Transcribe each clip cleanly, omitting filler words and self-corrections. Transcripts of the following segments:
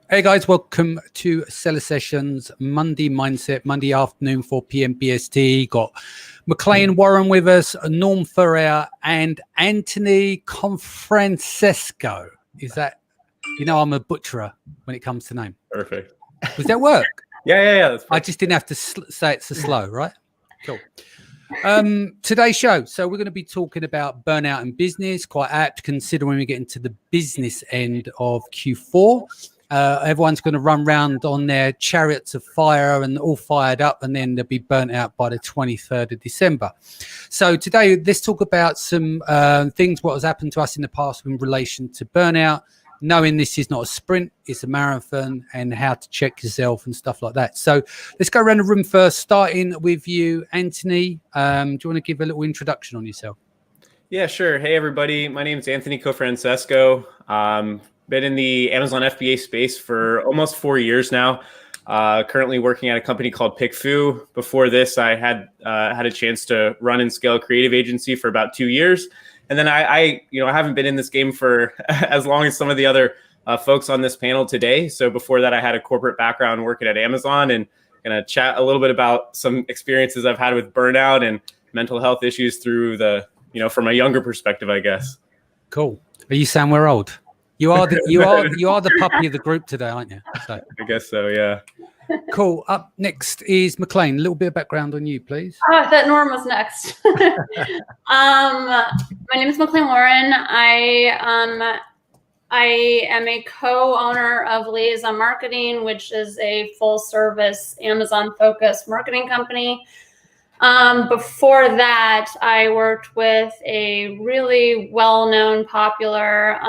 Hey guys, welcome to Seller Sessions Monday Mindset, Monday afternoon, 4 p.m. BST. Got McClain Warren with us, Norm Farrar, and Anthony Cofrancesco. Is that, I'm a butcherer when it comes to name. Perfect. Does that work? Yeah. That's perfect. I just didn't have to say it so slow, right? Cool. Today's show. So we're going to be talking about burnout in business, quite apt considering we get into the business end of Q4. Everyone's going to run round on their chariots of fire and all fired up, and then they'll be burnt out by the 23rd of December. So today, let's talk about some things, what has happened to us in the past in relation to burnout, knowing this is not a sprint, it's a marathon, and how to check yourself and stuff like that. So let's go around the room first, starting with you, Anthony. Do you want to give a little introduction on yourself? Yeah, sure. Hey, everybody. My name is Anthony Cofrancesco. Been in the Amazon FBA space for almost 4 years now. Currently working at a company called PickFu. Before this, I had a chance to run and scale a creative agency for about 2 years. And then I haven't been in this game for as long as some of the other folks on this panel today. So before that, I had a corporate background working at Amazon, and going to chat a little bit about some experiences I've had with burnout and mental health issues through from a younger perspective, I guess. Cool. Are you saying we're old? You are the puppy of the group today, aren't you? So. I guess so, yeah. Cool. Up next is McClain. A little bit of background on you, please. Oh, I thought Norm was next. My name is McClain Warren. I am a co-owner of Liaison Marketing, which is a full-service Amazon-focused marketing company. Before that, I worked with a really well-known, popular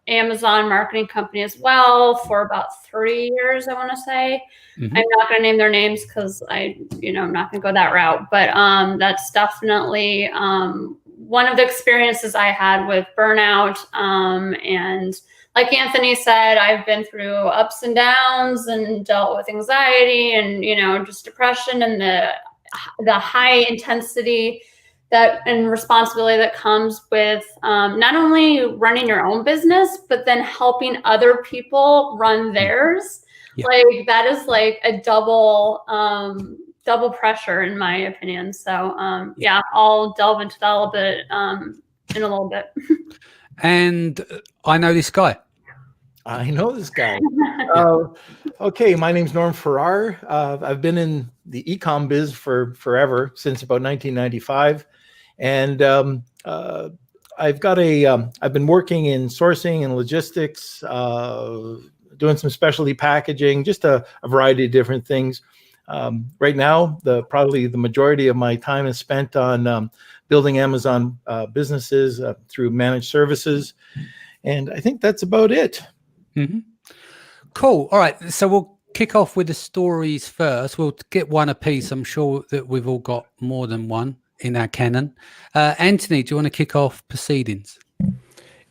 Amazon marketing company as well for about 3 years, I want to say. Mm-hmm. I'm not going to name their names because I'm not going to go that route. But that's definitely one of the experiences I had with burnout. And like Anthony said, I've been through ups and downs and dealt with anxiety and, just depression and the high intensity and responsibility that comes with not only running your own business, but then helping other people run theirs. Yeah. Like that is like a double pressure in my opinion. So I'll delve into that a little bit in a little bit. And I know this guy. Okay, my name's Norm Farrar. I've been in the e-com biz for forever, since about 1995. And I've been working in sourcing and logistics, doing some specialty packaging, just a variety of different things. Right now, probably the majority of my time is spent on building Amazon businesses through managed services. And I think that's about it. Mm-hmm. Cool. All right. So we'll kick off with the stories first. We'll get one a piece. I'm sure that we've all got more than one in our canon. Anthony, do you want to kick off proceedings?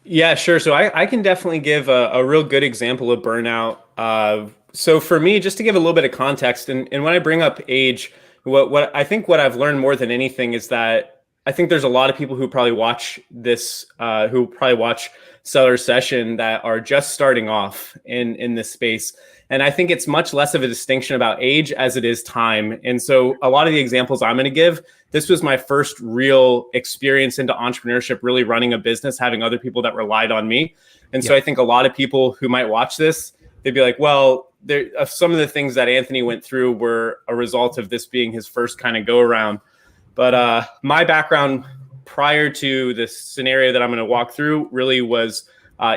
Yeah, sure. So I can definitely give a real good example of burnout. So for me, just to give a little bit of context, and when I bring up age, what I've learned more than anything is that I think there's a lot of people who probably watch this, Seller Session that are just starting off in this space. And I think it's much less of a distinction about age as it is time. And so a lot of the examples I'm going to give, this was my first real experience into entrepreneurship, really running a business, having other people that relied on me. And so I think a lot of people who might watch this, they'd be like, well, some of the things that Anthony went through were a result of this being his first kind of go around. But my background prior to this scenario that I'm going to walk through really was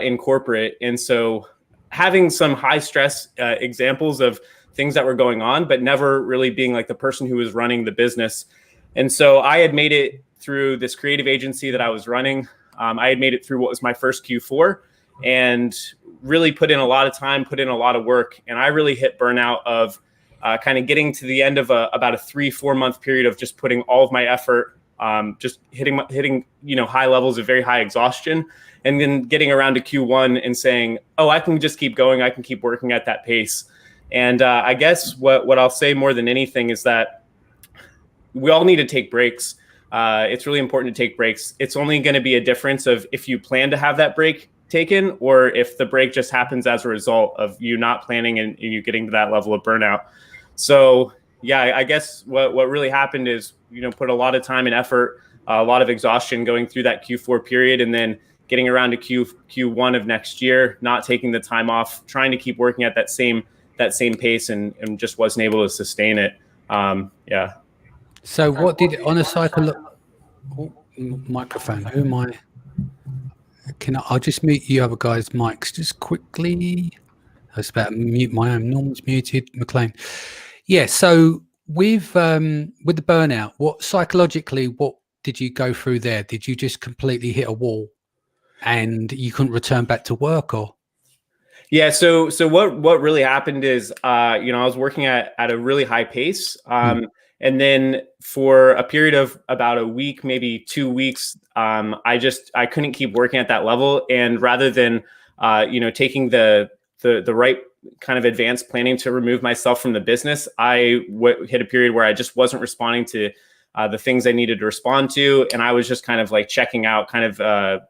in corporate. And so having some high stress examples of things that were going on, but never really being like the person who was running the business. And so I had made it through this creative agency that I was running. I had made it through what was my first Q4 and really put in a lot of time, put in a lot of work. And I really hit burnout of kind of getting to the end of about a 3-4 month period of just putting all of my effort, just hitting high levels of very high exhaustion, and then getting around to Q1 and saying, oh, I can just keep going. I can keep working at that pace. And I guess what I'll say more than anything is that we all need to take breaks. It's really important to take breaks. It's only going to be a difference of if you plan to have that break, taken, or if the break just happens as a result of you not planning and you getting to that level of burnout. So yeah, I guess what really happened is, put a lot of time and effort, a lot of exhaustion going through that Q4 period, and then getting around to Q1 of next year, not taking the time off, trying to keep working at that same pace, and just wasn't able to sustain it. Yeah. So what did on a microphone? Who am I? I'll just mute you other guys' mics just quickly. I was about to mute my own. Norm's muted. McClain. Yeah. So with the burnout, what psychologically, what did you go through there? Did you just completely hit a wall and you couldn't return back to work, or? Yeah. So what really happened is, I was working at a really high pace. And then for a period of about a week, maybe 2 weeks, I couldn't keep working at that level. And rather than, taking the right kind of advanced planning to remove myself from the business, I hit a period where I just wasn't responding to the things I needed to respond to. And I was just kind of like checking out, kind of,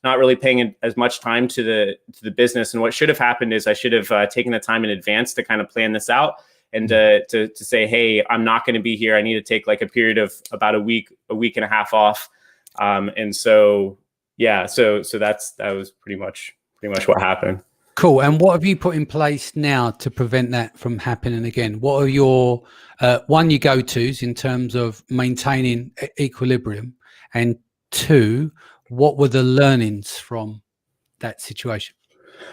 not really paying as much time to the business. And what should have happened is I should have taken the time in advance to kind of plan this out, and to say, hey, I'm not going to be here. I need to take like a period of about a week and a half off. And so, yeah, so that was pretty much what happened. Cool. And what have you put in place now to prevent that from happening again? What are your your go-tos in terms of maintaining equilibrium, and two, what were the learnings from that situation?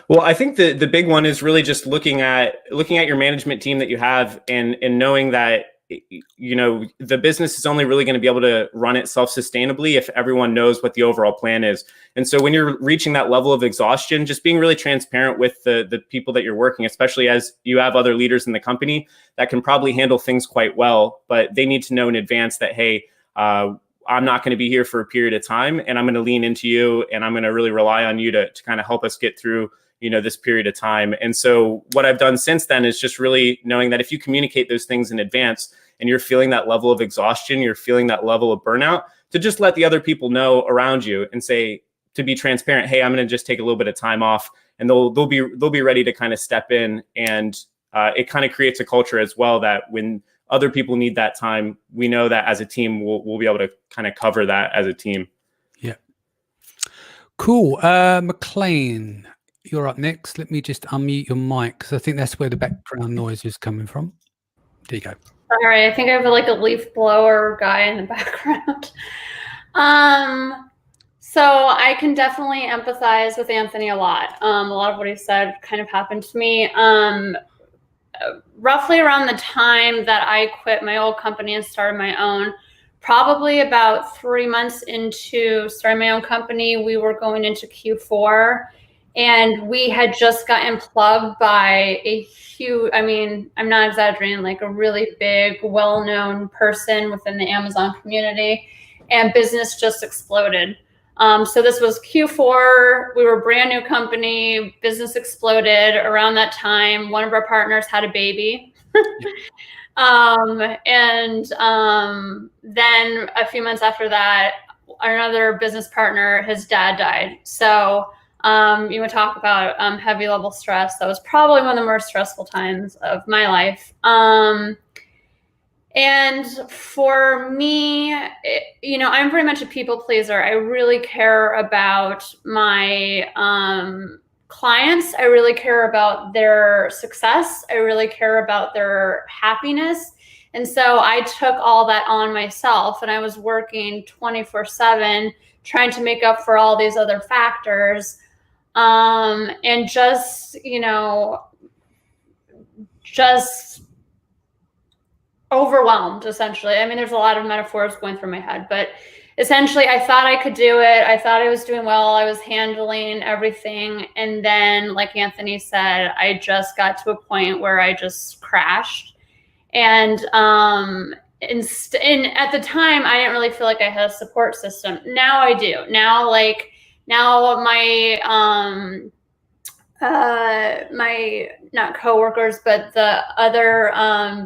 Well, I think the big one is really just looking at your management team that you have, and knowing that, the business is only really going to be able to run itself sustainably if everyone knows what the overall plan is. And so when you're reaching that level of exhaustion, just being really transparent with the people that you're working, especially as you have other leaders in the company that can probably handle things quite well, but they need to know in advance that, hey, I'm not going to be here for a period of time, and I'm going to lean into you, and I'm going to really rely on you to kind of help us get through, this period of time. And so what I've done since then is just really knowing that if you communicate those things in advance and you're feeling that level of exhaustion, you're feeling that level of burnout, to just let the other people know around you and say, to be transparent, hey, I'm going to just take a little bit of time off, and they'll be ready to kind of step in. And it kind of creates a culture as well that when other people need that time, we know that as a team, we'll be able to kind of cover that as a team. Yeah. Cool. McClain, you're up next. Let me just unmute your mic, because I think that's where the background noise is coming from. There you go. Sorry, I think I have like a leaf blower guy in the background. So I can definitely empathize with Anthony a lot. A lot of what he said kind of happened to me. Roughly around the time that I quit my old company and started my own, probably about 3 months into starting my own company, we were going into Q4, and we had just gotten plugged by a huge, I'm not exaggerating, like a really big, well-known person within the Amazon community, and business just exploded. So this was Q4. We were a brand new company. Business exploded around that time. One of our partners had a baby. Then a few months after that, another business partner, his dad died. So you would talk about heavy level stress. That was probably one of the more stressful times of my life. And for me, I'm very much a people pleaser. I really care about my clients. I really care about their success. I really care about their happiness. And so I took all that on myself, and I was working 24/7, trying to make up for all these other factors. And just overwhelmed, essentially. There's a lot of metaphors going through my head, but essentially I thought I could do it. I thought I was doing well. I was handling everything. And then, like Anthony said, I just got to a point where I just crashed. And at the time, I didn't really feel like I had a support system. Now I do. Now my not coworkers, but the other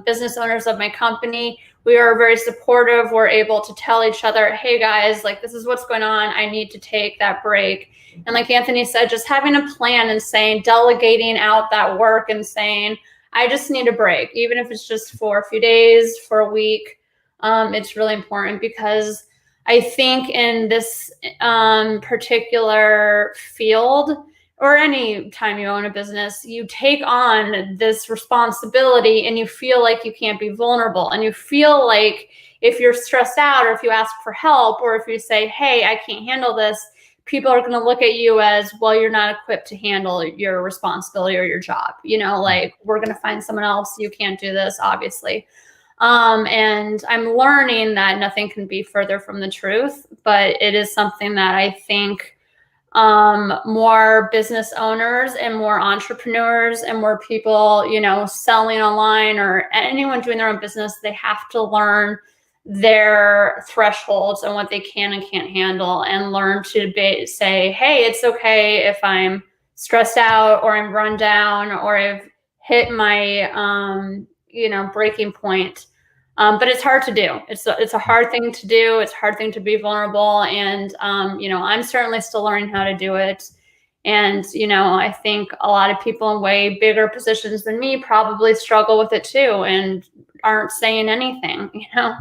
business owners of my company, we are very supportive. We're able to tell each other, hey guys, like this is what's going on. I need to take that break. And like Anthony said, just having a plan and saying, delegating out that work and saying, I just need a break, even if it's just for a few days, for a week. It's really important, because I think in this particular field, or any time you own a business, you take on this responsibility and you feel like you can't be vulnerable. And you feel like if you're stressed out, or if you ask for help, or if you say, hey, I can't handle this, people are going to look at you as, well, you're not equipped to handle your responsibility or your job. You know, like, we're going to find someone else. You can't do this, obviously. And I'm learning that nothing can be further from the truth, but it is something that I think more business owners and more entrepreneurs and more people, you know, selling online, or anyone doing their own business, they have to learn their thresholds and what they can and can't handle, and learn to say, hey, it's okay if I'm stressed out, or I'm run down, or I've hit my, you know, breaking point. But it's hard to do. It's a hard thing to do. It's a hard thing to be vulnerable. And, you know, I'm certainly still learning how to do it. And, you know, I think a lot of people in way bigger positions than me probably struggle with it too, and aren't saying anything, you know?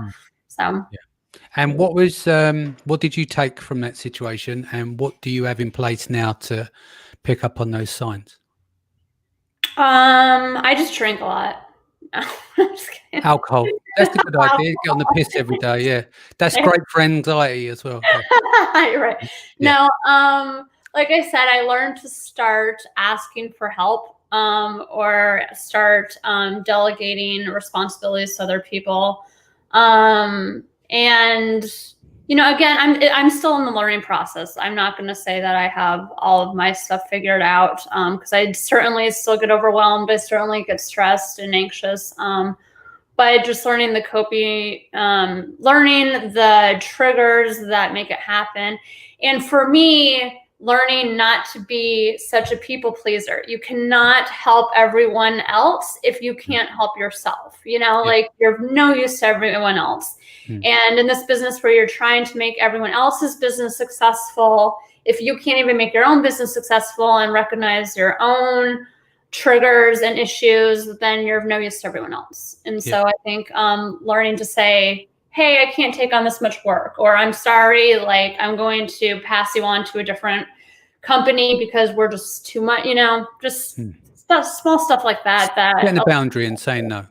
So. Yeah. And what did you take from that situation, and what do you have in place now to pick up on those signs? I just drink a lot. No, I'm just kidding. Alcohol. That's a good idea. Get on the piss every day. Yeah. That's great for anxiety as well. Yeah. You're right. Yeah. No, like I said, I learned to start asking for help, or start delegating responsibilities to other people. And you know, again, I'm still in the learning process. I'm not going to say that I have all of my stuff figured out, because I certainly still get overwhelmed. I certainly get stressed and anxious. But just learning the coping, learning the triggers that make it happen. And for me, learning not to be such a people pleaser. You cannot help everyone else if you can't help yourself. You know, like, you're of no use to everyone else. And in this business where you're trying to make everyone else's business successful, if you can't even make your own business successful and recognize your own triggers and issues, then you're of no use to everyone else. And so I think learning to say, hey, I can't take on this much work, or I'm sorry, like, I'm going to pass you on to a different company because we're just too much, you know, just small stuff like that. Setting a boundary and saying no.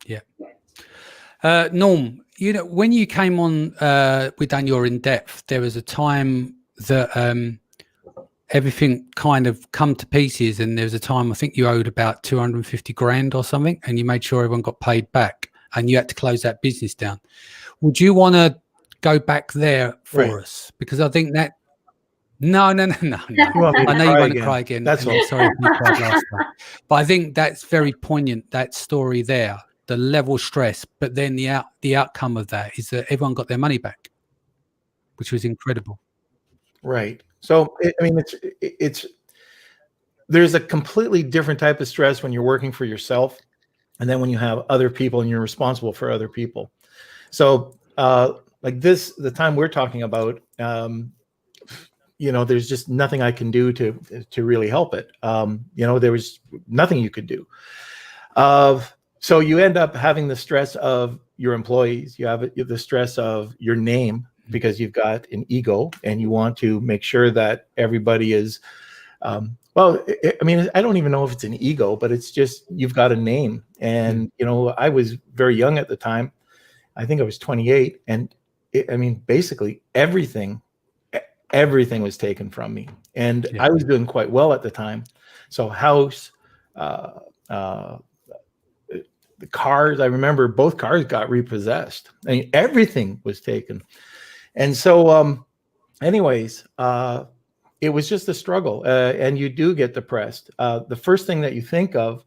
Yeah. Norm, you know, when you came on with Daniel in depth, there was a time that everything kind of come to pieces, and there was a time I think you owed about 250 grand or something, and you made sure everyone got paid back, and you had to close that business down. Would you want to go back there for us? Because I think that no. I know you want to cry again. That's all. Sorry if you cried last time. But I think that's very poignant, that story there, the level of stress, but then the outcome of that is that everyone got their money back, which was incredible. Right. So, I mean, there's a completely different type of stress when you're working for yourself, and then when you have other people and you're responsible for other people. So, like the time we're talking about, you know, there's just nothing I can do to really help it. You know, there was nothing you could do. So you end up having the stress of your employees. You have the stress of your name, because you've got an ego and you want to make sure that everybody is, well, I mean, I don't even know if it's an ego, but it's just, you've got a name. And, you know, I was very young at the time. I think I was 28. And I mean, basically everything was taken from me. And I was doing quite well at the time. So house, the cars, I remember both cars got repossessed. I mean, everything was taken. And so, anyways, it was just a struggle, and you do get depressed. The first thing that you think of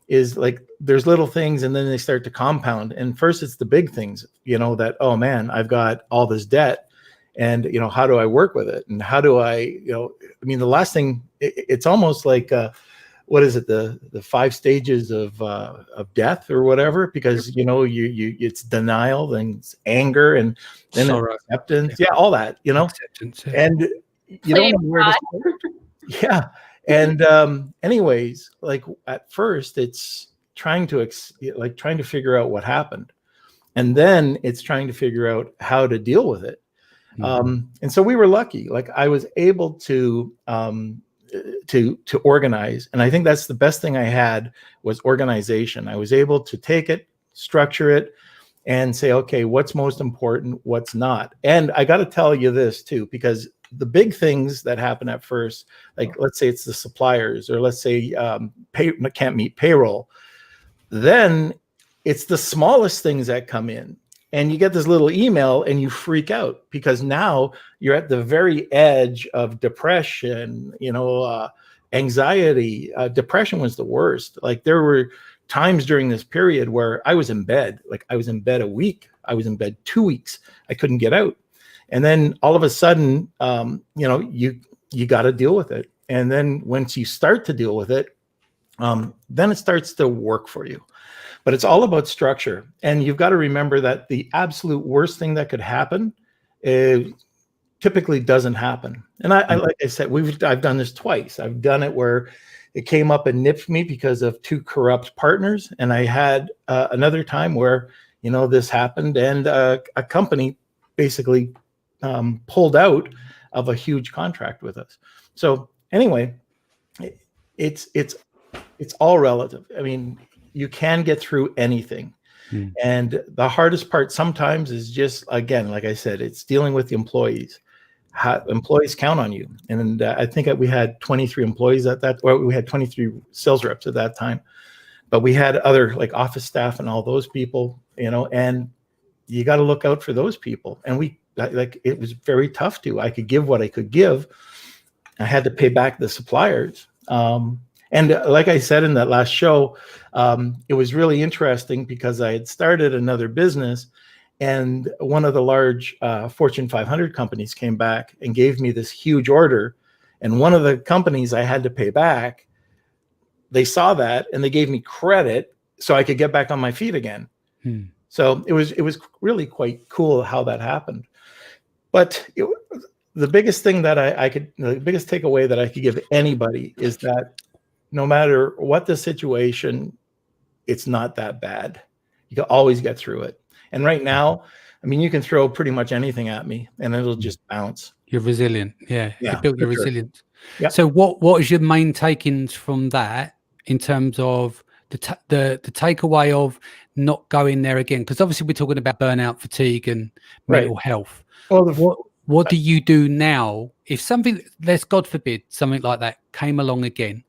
is, like, there's little things, and then they start to compound. And first it's the big things, you know, that, oh man, I've got all this debt, and, you know, how do I work with it? And how do I, you know, I mean, the last thing, it's almost like, what is it, the 5 stages of death or whatever, because you it's denial, then it's anger, and then Sorrow. acceptance, all that, Acceptance, yeah. and you don't know where to start. Yeah. And anyways, like at first it's trying to figure out what happened, and then it's trying to figure out how to deal with it. And so we were lucky. Like I was able to organize, and I think that's the best thing I had was organization. I was able to take it, structure it, and say, okay, what's most important, what's not. And I got to tell you this too, because the big things that happen at first, like let's say it's the suppliers, or let's say can't meet payroll, then it's the smallest things that come in. And you get this little email and you freak out because now you're at the very edge of depression, anxiety. Depression was the worst. Like there were times during this period where I was in bed, like I was in bed a week, I was in bed 2 weeks, I couldn't get out. And then all of a sudden, you got to deal with it. And then once you start to deal with it, then it starts to work for you. But it's all about structure. And you've got to remember that the absolute worst thing that could happen typically doesn't happen. And I like I said, I've done this twice. I've done it where it came up and nipped me because of 2 corrupt partners. And I had another time where, this happened, and a company basically pulled out of a huge contract with us. So anyway, it's all relative. I mean, you can get through anything. And the hardest part sometimes is just, again, like I said, it's dealing with the employees. Employees count on you. And I think that we had 23 employees we had 23 sales reps at that time, but we had other like office staff and all those people, and you got to look out for those people. And it was very tough I could give what I could give. I had to pay back the suppliers. And like I said in that last show, it was really interesting because I had started another business, and one of the large Fortune 500 companies came back and gave me this huge order. And one of the companies I had to pay back, they saw that and they gave me credit so I could get back on my feet again. So it was really quite cool how that happened. But the biggest thing that the biggest takeaway that I could give anybody is that no matter what the situation, it's not that bad. You can always get through it. And right now, I mean, you can throw pretty much anything at me and it'll just bounce. You're resilient. Yeah. You built your resilience. Yeah. So what is your main take-ins from that in terms of the takeaway of not going there again? Because obviously we're talking about burnout, fatigue, and mental health. Well, what do you do now if something, let's God forbid, something like that came along again?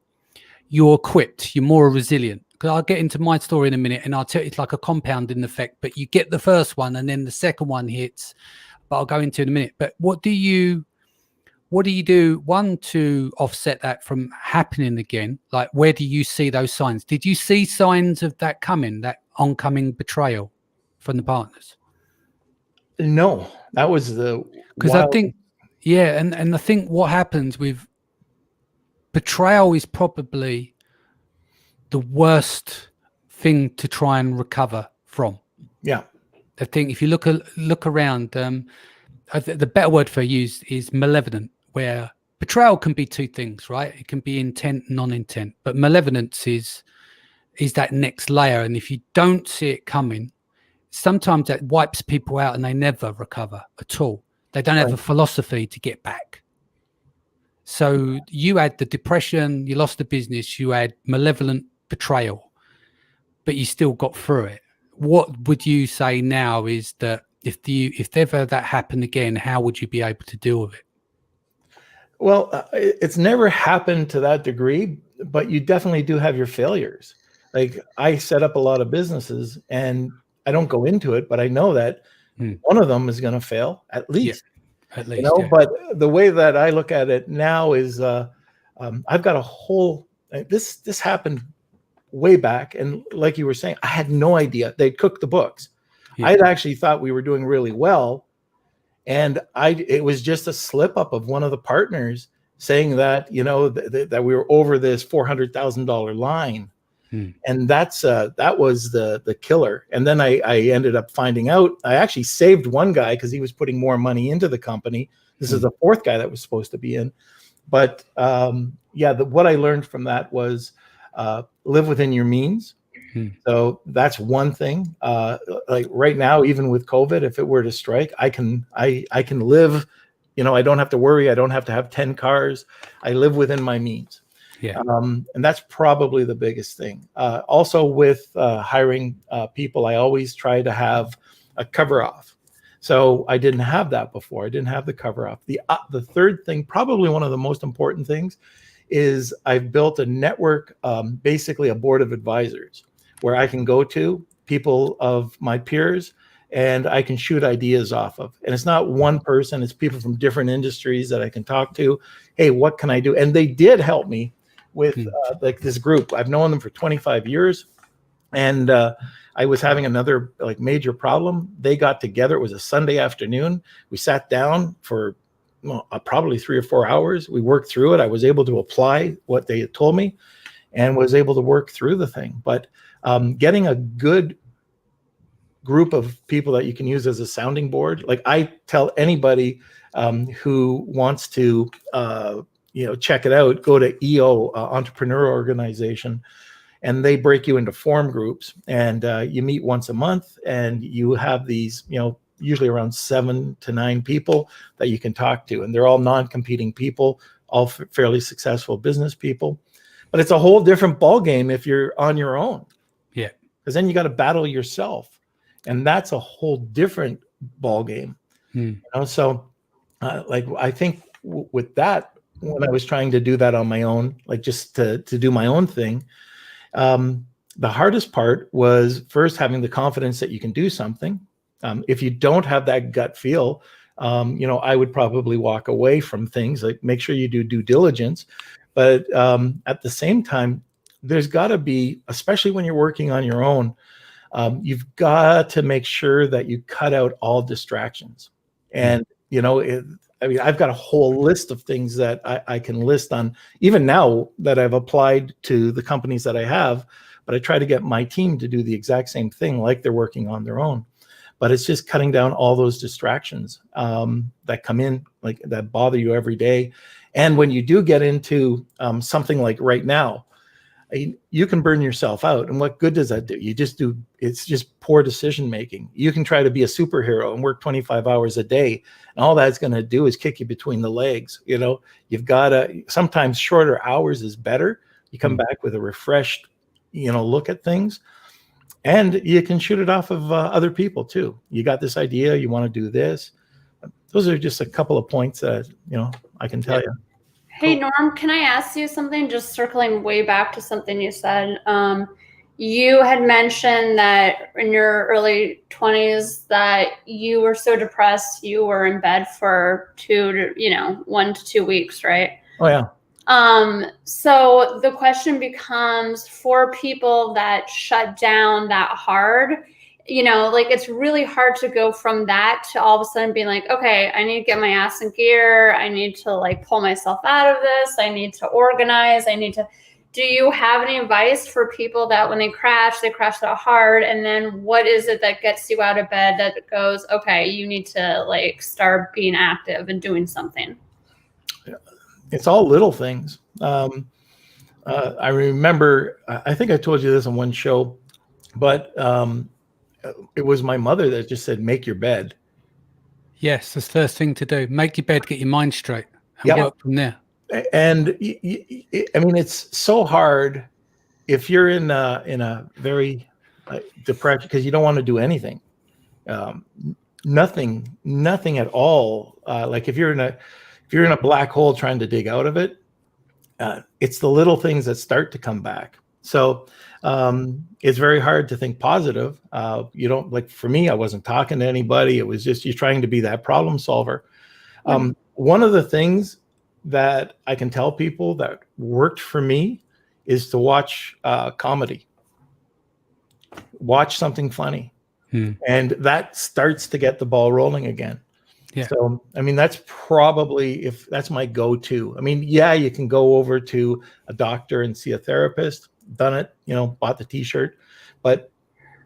You're equipped, you're more resilient. Because I'll get into my story in a minute, and I'll tell you it's like a compounding effect. But you get the first one, and then the second one hits. But I'll go into it in a minute. But what do you do, one, to offset that from happening again? Like, where do you see those signs? Did you see signs of that coming, that oncoming betrayal from the partners? No, that was because I think, and I think what happens with betrayal is probably the worst thing to try and recover from. Yeah. I think if you look around, the better word for use is malevolent, where betrayal can be 2 things, right? It can be intent and non-intent, but malevolence is that next layer. And if you don't see it coming, sometimes that wipes people out and they never recover at all. They don't have a philosophy to get back. So you had the depression, you lost the business, you had malevolent betrayal, but you still got through it. What would you say now is that if ever that happened again, how would you be able to deal with it? Well, it's never happened to that degree, but you definitely do have your failures. Like I set up a lot of businesses and I don't go into it, but I know that one of them is going to fail at least. Yeah, at least, But the way that I look at it now is I've got a whole, this happened way back. And like you were saying, I had no idea they'd cooked the books. Yeah. I had actually thought we were doing really well. And it was just a slip up of one of the partners. saying that, that we were over this $400,000 line. And that was the killer. And then I ended up finding out, I actually saved one guy because he was putting more money into the company. This is the fourth guy that was supposed to be in. But what I learned from that was live within your means. So that's one thing. Like right now, even with COVID, if it were to strike, I can live, I don't have to worry. I don't have to have 10 cars. I live within my means. Yeah. And that's probably the biggest thing. Also with hiring people, I always try to have a cover off. So I didn't have that before. I didn't have the cover off. The third thing, probably one of the most important things, is I've built a network, basically a board of advisors, where I can go to people of my peers and I can shoot ideas off of. And it's not one person, it's people from different industries that I can talk to. Hey, what can I do? And they did help me with like this group. I've known them for 25 years. And I was having another like major problem. They got together. It was a Sunday afternoon. We sat down for probably 3 or 4 hours. We worked through it. I was able to apply what they had told me and was able to work through the thing. But getting a good group of people that you can use as a sounding board, like I tell anybody who wants to, check it out, go to EO, Entrepreneur Organization, and they break you into form groups, and you meet once a month, and you have these, usually around 7 to 9 people that you can talk to, and they're all non-competing people, all fairly successful business people. But it's a whole different ball game if you're on your own. Yeah, because then you got to battle yourself, and that's a whole different ball game. So like I think with that, when I was trying to do that on my own, like just to do my own thing, the hardest part was first having the confidence that you can do something. If you don't have that gut feel, I would probably walk away from things. Like make sure you do due diligence, but at the same time, there's got to be, especially when you're working on your own, you've got to make sure that you cut out all distractions. And I've got a whole list of things that I can list on, even now that I've applied to the companies that I have, but I try to get my team to do the exact same thing, like they're working on their own. But it's just cutting down all those distractions that come in, like that bother you every day. And when you do get into something like right now, you can burn yourself out. And what good does that do? It's just poor decision making. You can try to be a superhero and work 25 hours a day, and all that's going to do is kick you between the legs. You've got to, sometimes shorter hours is better. You come back with a refreshed, look at things, and you can shoot it off of other people too. You got this idea, you want to do this. Those are just a couple of points that, I can tell you. Hey, Norm, can I ask you something? Just circling way back to something you said. You had mentioned that in your early 20s that you were so depressed you were in bed for 1 to 2 weeks, right? Oh, yeah. So the question becomes, for people that shut down that hard, like it's really hard to go from that to all of a sudden being like, okay, I need to get my ass in gear. I need to like pull myself out of this. I need to organize. Do you have any advice for people that when they crash that hard? And then what is it that gets you out of bed that goes, okay, you need to like start being active and doing something? It's all little things. I remember, I think I told you this on one show, but it was my mother that just said, make your bed. Yes, that's the first thing to do. Make your bed, get your mind straight, and work from there. And it's so hard if you're in a very depressed, because you don't want to do anything. Nothing at all. Like if you're in a black hole trying to dig out of it, it's the little things that start to come back. So it's very hard to think positive. You don't, like for me, I wasn't talking to anybody. It was just you trying to be that problem solver. One of the things that I can tell people that worked for me is to watch comedy. Watch something funny. And that starts to get the ball rolling again. Yeah. So, I mean, that's probably, if that's my go-to. I mean, yeah, you can go over to a doctor and see a therapist, done it, bought the t-shirt, but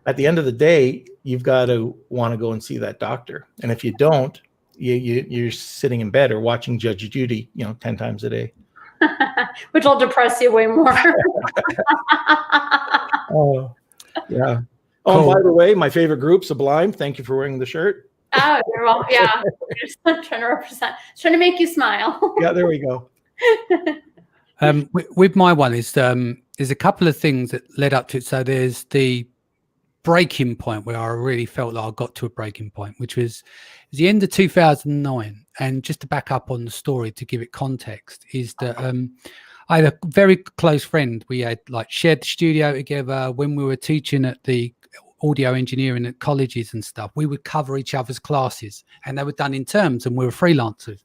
at the end of the day, you've got to want to go and see that doctor. And if you don't, you're sitting in bed or watching Judge Judy, 10 times a day. Which will depress you way more. Oh, yeah. Oh, Cool. and by the way, my favorite group, Sublime. Thank you for wearing the shirt. Oh, you're well, yeah. Just trying to represent, trying to make you smile. Yeah, there we go. With my one is there's a couple of things that led up to it. So there's the breaking point where I really felt like I got to a breaking point, which was the end of 2009. And just to back up on the story, to give it context, is that I had a very close friend. We had shared the studio together when we were teaching at the audio engineering at colleges and stuff. We would cover each other's classes, and they were done in terms, and we were freelancers.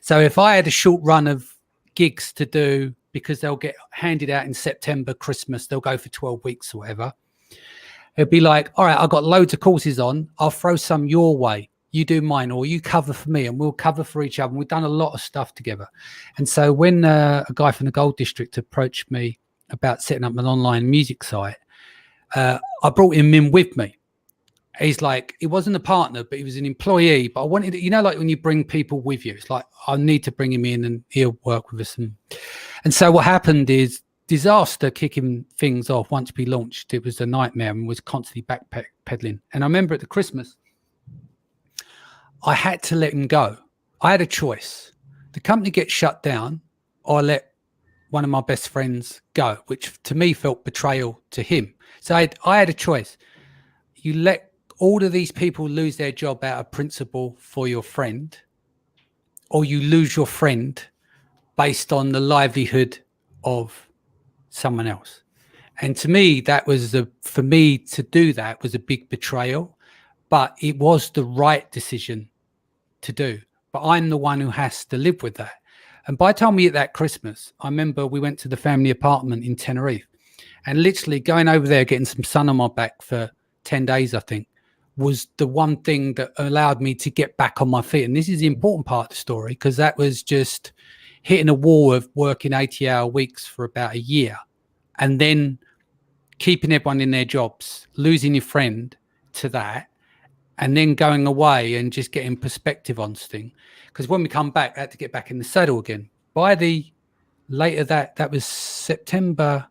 So if I had a short run of gigs to do, because they'll get handed out in September, Christmas, they'll go for 12 weeks or whatever. It'd be like, all right, I've got loads of courses on. I'll throw some your way. You do mine, or you cover for me, and we'll cover for each other. And we've done a lot of stuff together. And so when a guy from the Gold District approached me about setting up an online music site, I brought him in with me. He's like, he wasn't a partner, but he was an employee. But I wanted, like when you bring people with you, it's like, I need to bring him in and he'll work with us. And so what happened is disaster kicking things off. Once we launched, it was a nightmare and was constantly backpedaling. And I remember at the Christmas, I had to let him go. I had a choice. The company gets shut down, or I let one of my best friends go, which to me felt betrayal to him. So I had a choice. You let all of these people lose their job out of principle for your friend, or you lose your friend based on the livelihood of someone else. And to me, that was for me to do that was a big betrayal, but it was the right decision to do. But I'm the one who has to live with that. And by the time we hit that Christmas, I remember we went to the family apartment in Tenerife, and literally going over there, getting some sun on my back for 10 days, I think, was the one thing that allowed me to get back on my feet. And this is the important part of the story, because that was just hitting a wall of working 80-hour weeks for about a year, and then keeping everyone in their jobs, losing your friend to that, and then going away and just getting perspective on things. Because when we come back, I had to get back in the saddle again. By the later that was September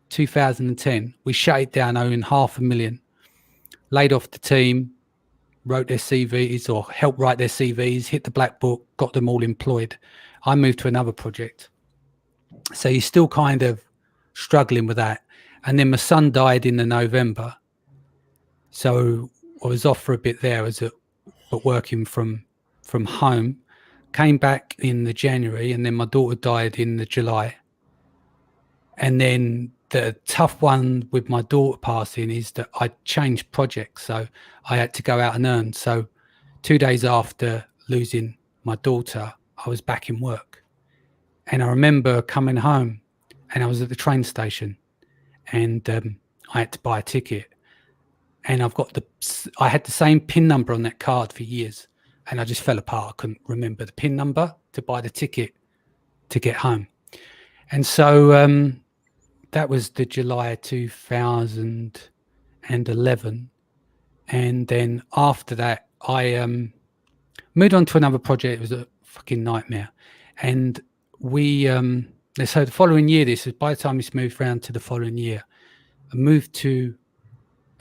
2010, we shut it down, owing $500,000, laid off the team, wrote their CVs or helped write their CVs, hit the black book, got them all employed. I moved to another project. So you're still kind of struggling with that. And then my son died in the November. So I was off for a bit there, but working from home. Came back in the January, and then my daughter died in the July. And then the tough one with my daughter passing is that I changed projects, so I had to go out and earn. So 2 days after losing my daughter, I was back in work. And I remember coming home, and I was at the train station, and I had to buy a ticket. And I had the same PIN number on that card for years, and I just fell apart. I couldn't remember the PIN number to buy the ticket to get home. And so that was the July 2011. And then after that, I moved on to another project. It was a fucking nightmare. And so the following year, by the time this moved around to the following year, I moved to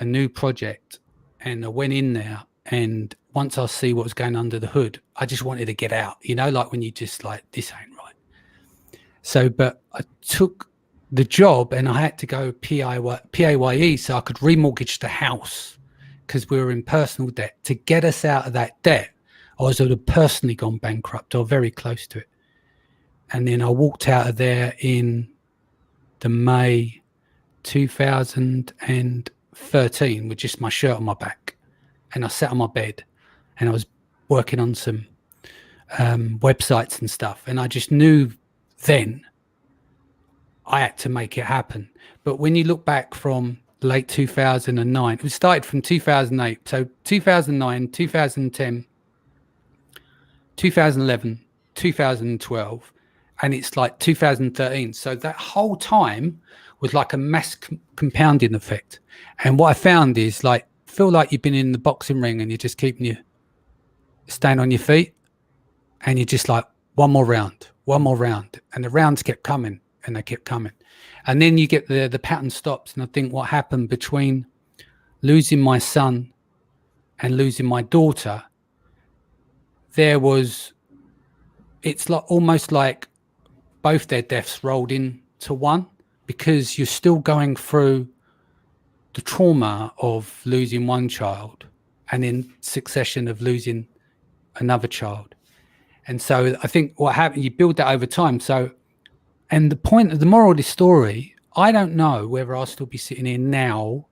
a new project, and I went in there, and once I see what was going under the hood, I just wanted to get out, like when you just like, this ain't right. So, but I took the job, and I had to go PAYE so I could remortgage the house, because we were in personal debt. To get us out of that debt, I was would have personally gone bankrupt or very close to it. And then I walked out of there in the May 2013 with just my shirt on my back, and I sat on my bed, and I was working on some websites and stuff, and I just knew then I had to make it happen. But when you look back from late 2009, it started from 2008, so 2009, 2010, 2011, 2012, and it's like 2013. So that whole time was like a mass compounding effect. And what I found is like, feel like you've been in the boxing ring and you're just keeping you staying on your feet, and you're just like, one more round. And the rounds kept coming and they kept coming. And then you get the pattern stops. And I think what happened between losing my son and losing my daughter, it's like almost like both their deaths rolled into one, because you're still going through the trauma of losing one child and in succession of losing another child. And so I think what happened, you build that over time. So, and the point of the moral of this story, I don't know whether I'll still be sitting here now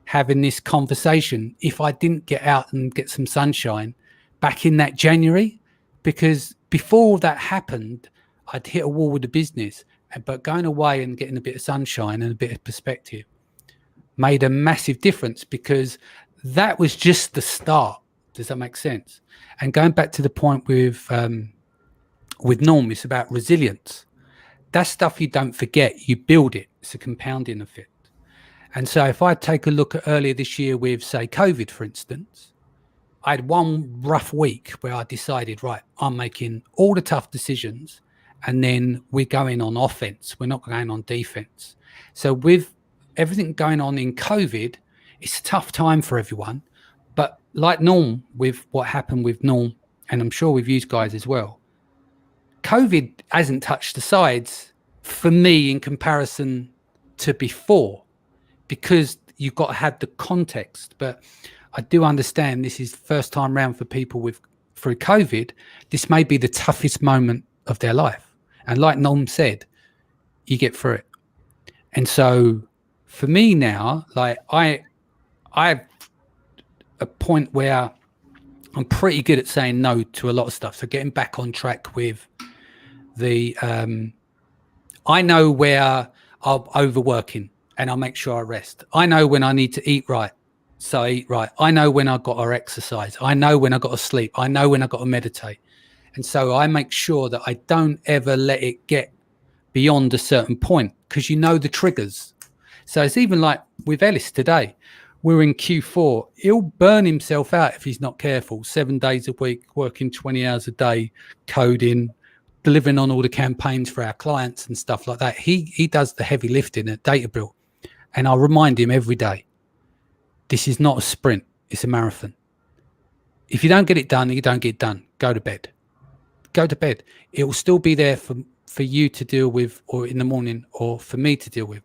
having this conversation if I didn't get out and get some sunshine back in that January, because before that happened, I'd hit a wall with the business. But going away and getting a bit of sunshine and a bit of perspective made a massive difference, because that was just the start. Does that make sense? And going back to the point with Norm, it's about resilience. That stuff you don't forget, you build it. It's a compounding effect. And so if I take a look at earlier this year with, say, COVID, for instance, I had one rough week where I decided, right, I'm making all the tough decisions, and then we're going on offense. We're not going on defense. So with everything going on in COVID, it's a tough time for everyone. But like Norm, with what happened with Norm, and I'm sure with you guys as well, COVID hasn't touched the sides for me in comparison to before, because you've got to have the context. But I do understand this is the first time round for people through COVID. This may be the toughest moment of their life. And like Norm said, you get through it. And so for me now, like I have a point where I'm pretty good at saying no to a lot of stuff. So getting back on track with I know where I'm overworking and I'll make sure I rest. I know when I need to eat right, so I eat right. I know when I've got to exercise. I know when I've got to sleep. I know when I've got to meditate. And so I make sure that I don't ever let it get beyond a certain point, because you know the triggers. So it's even like with Ellis today. We're in Q4. He'll burn himself out if he's not careful. 7 days a week, working 20 hours a day, coding, delivering on all the campaigns for our clients and stuff like that. He does the heavy lifting at Data Build. And I'll remind him every day, this is not a sprint, it's a marathon. If you don't get it done, you don't get it done. Go to bed. Go to bed. It will still be there for you to deal with, or in the morning, or for me to deal with.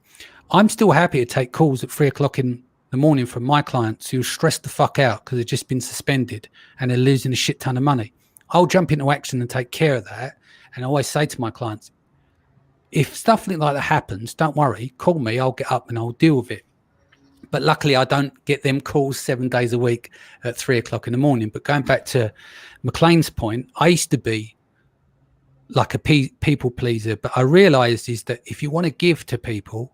I'm still happy to take calls at 3 o'clock in the morning from my clients who are stressed the fuck out because they've just been suspended and they're losing a shit ton of money. I'll jump into action and take care of that. And I always say to my clients, if stuff like that happens, don't worry, call me, I'll get up and I'll deal with it. But luckily I don't get them calls 7 days a week at 3 o'clock in the morning. But going back to McClain's point, I used to be like a people pleaser, but I realized is that if you want to give to people,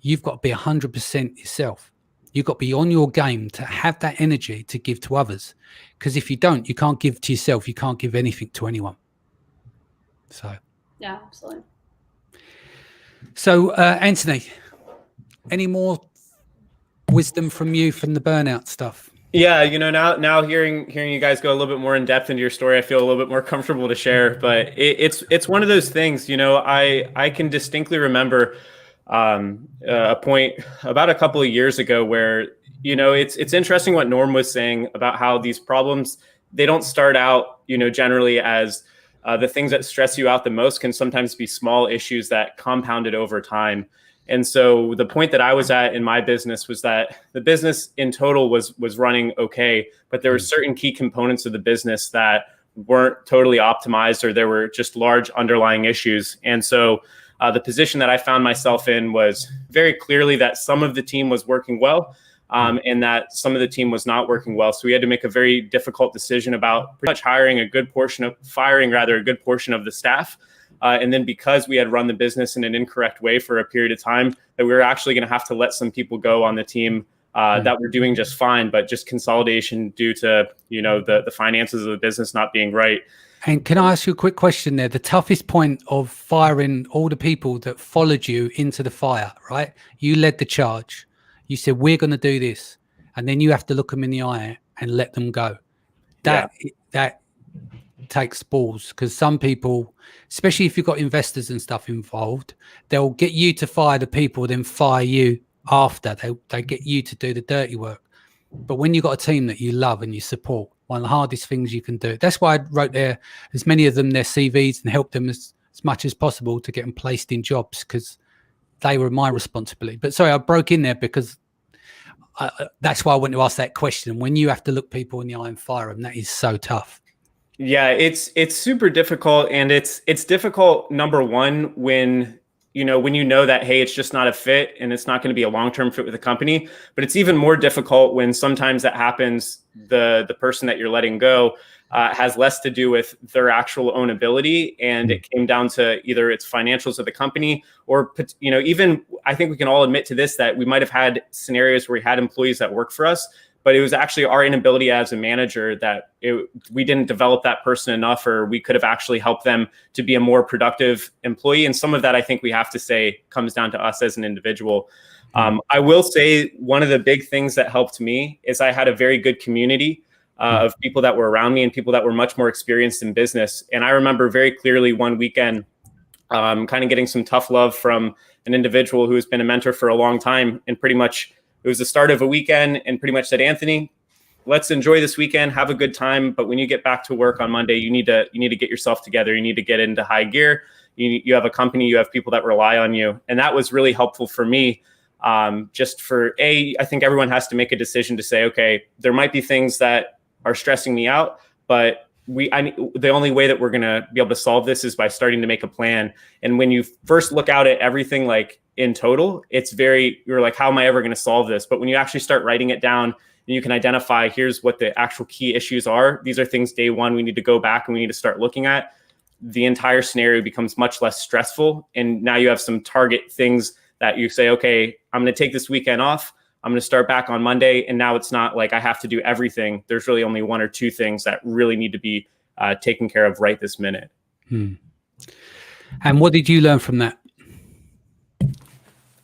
you've got to be 100% yourself. You've got to be on your game to have that energy to give to others. Because if you don't, you can't give to yourself. You can't give anything to anyone. So. Yeah, absolutely. So, Anthony, any more wisdom from you from the burnout stuff? Yeah, now hearing you guys go a little bit more in depth into your story, I feel a little bit more comfortable to share. But it's one of those things, I can distinctly remember a point about a couple of years ago where, it's interesting what Norm was saying about how these problems, they don't start out, generally as the things that stress you out the most can sometimes be small issues that compounded over time. And so the point that I was at in my business was that the business in total was running okay, but there were certain key components of the business that weren't totally optimized, or there were just large underlying issues. And so the position that I found myself in was very clearly that some of the team was working well, and that some of the team was not working well. So we had to make a very difficult decision about pretty much firing a good portion of the staff. And then because we had run the business in an incorrect way for a period of time, that we were actually going to have to let some people go on the team that were doing just fine, but just consolidation due to, the finances of the business not being right. And can I ask you a quick question there? The toughest point of firing all the people that followed you into the fire, right? You led the charge. You said, we're going to do this. And then you have to look them in the eye and let them go. That takes balls, because some people, especially if you've got investors and stuff involved, they'll get you to fire the people, then fire you after. They get you to do the dirty work. But when you've got a team that you love and you support, one of the hardest things you can do. That's why I wrote there as many of them their CVs and helped them as much as possible to get them placed in jobs, because they were my responsibility. But sorry, I broke in there because that's why I wanted to ask that question. When you have to look people in the eye and fire them, that is so tough. Yeah, it's super difficult, and it's difficult, number one, when you know that, hey, it's just not a fit and it's not going to be a long-term fit with the company. But it's even more difficult when sometimes that happens, the person that you're letting go has less to do with their actual own ability, and it came down to either it's financials of the company, or even, I think we can all admit to this, that we might have had scenarios where we had employees that work for us, but it was actually our inability as a manager that we didn't develop that person enough, or we could have actually helped them to be a more productive employee. And some of that, I think we have to say, comes down to us as an individual. I will say one of the big things that helped me is I had a very good community of people that were around me and people that were much more experienced in business. And I remember very clearly one weekend kind of getting some tough love from an individual who has been a mentor for a long time, and pretty much it was the start of a weekend, and pretty much said, Anthony, let's enjoy this weekend, have a good time. But when you get back to work on Monday, you need to get yourself together. You need to get into high gear. You have a company, you have people that rely on you. And that was really helpful for me. Just for I think everyone has to make a decision to say, okay, there might be things that are stressing me out, but the only way that we're going to be able to solve this is by starting to make a plan. And when you first look out at everything, like in total, you're like, how am I ever going to solve this? But when you actually start writing it down and you can identify, here's what the actual key issues are. These are things day one we need to go back and we need to start looking at. The entire scenario becomes much less stressful. And now you have some target things that you say, okay, I'm going to take this weekend off. I'm going to start back on Monday. And now it's not like I have to do everything. There's really only one or two things that really need to be taken care of right this minute. And what did you learn from that?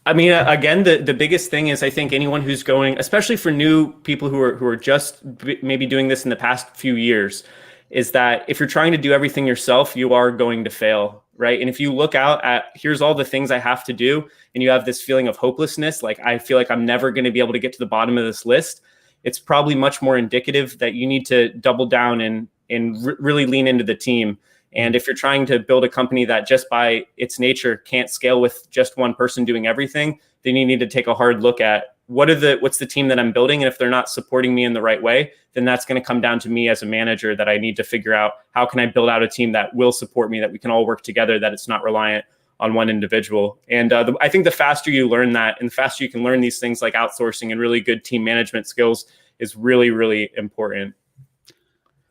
I mean, again, the biggest thing is, I think anyone who's going, especially for new people who are just maybe doing this in the past few years, is that if you're trying to do everything yourself, you are going to fail, right? And if you look out at, here's all the things I have to do, and you have this feeling of hopelessness, like I feel like I'm never going to be able to get to the bottom of this list, it's probably much more indicative that you need to double down and really lean into the team. And if you're trying to build a company that just by its nature can't scale with just one person doing everything, then you need to take a hard look at what's the team that I'm building. And if they're not supporting me in the right way, then that's going to come down to me as a manager, that I need to figure out how can I build out a team that will support me, that we can all work together, that it's not reliant on one individual. And I think the faster you learn that, and the faster you can learn these things like outsourcing and really good team management skills, is really, really important.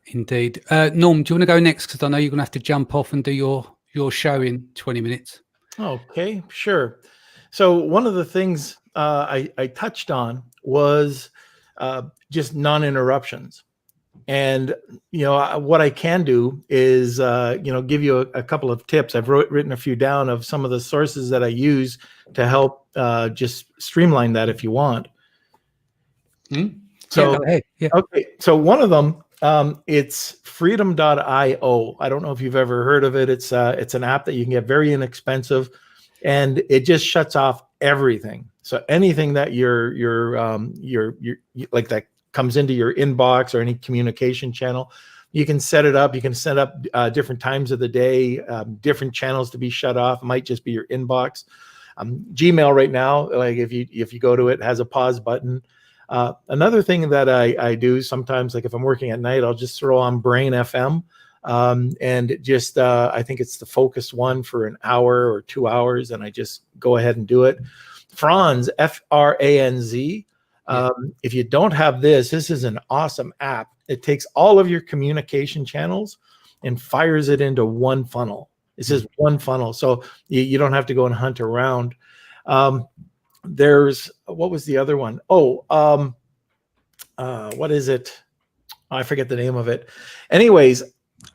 Indeed. Norm, do you want to go next? Because I know you're going to have to jump off and do your show in 20 minutes. Okay, sure. So one of the things I touched on was just non-interruptions. And, what I can do is, give you a couple of tips. I've written a few down of some of the sources that I use to help just streamline that if you want. So, go ahead. Yeah. Okay. So one of them, it's freedom.io. I don't know if you've ever heard of it. It's an app that you can get very inexpensive, and it just shuts off everything. So anything that you're like that comes into your inbox or any communication channel, you can set it up. You can set up different times of the day, different channels to be shut off. It might just be your inbox. Gmail right now, like if you go to it, has a pause button. Another thing that I do sometimes, like if I'm working at night, I'll just throw on Brain FM, and just I think it's the focus one for an hour or 2 hours, and I just go ahead and do it. Franz, Franz. If you don't have this is an awesome app. It takes all of your communication channels and fires it into one funnel. It's just one funnel, so you don't have to go and hunt around. There's, what was the other one? What is it? I forget the name of it. Anyways,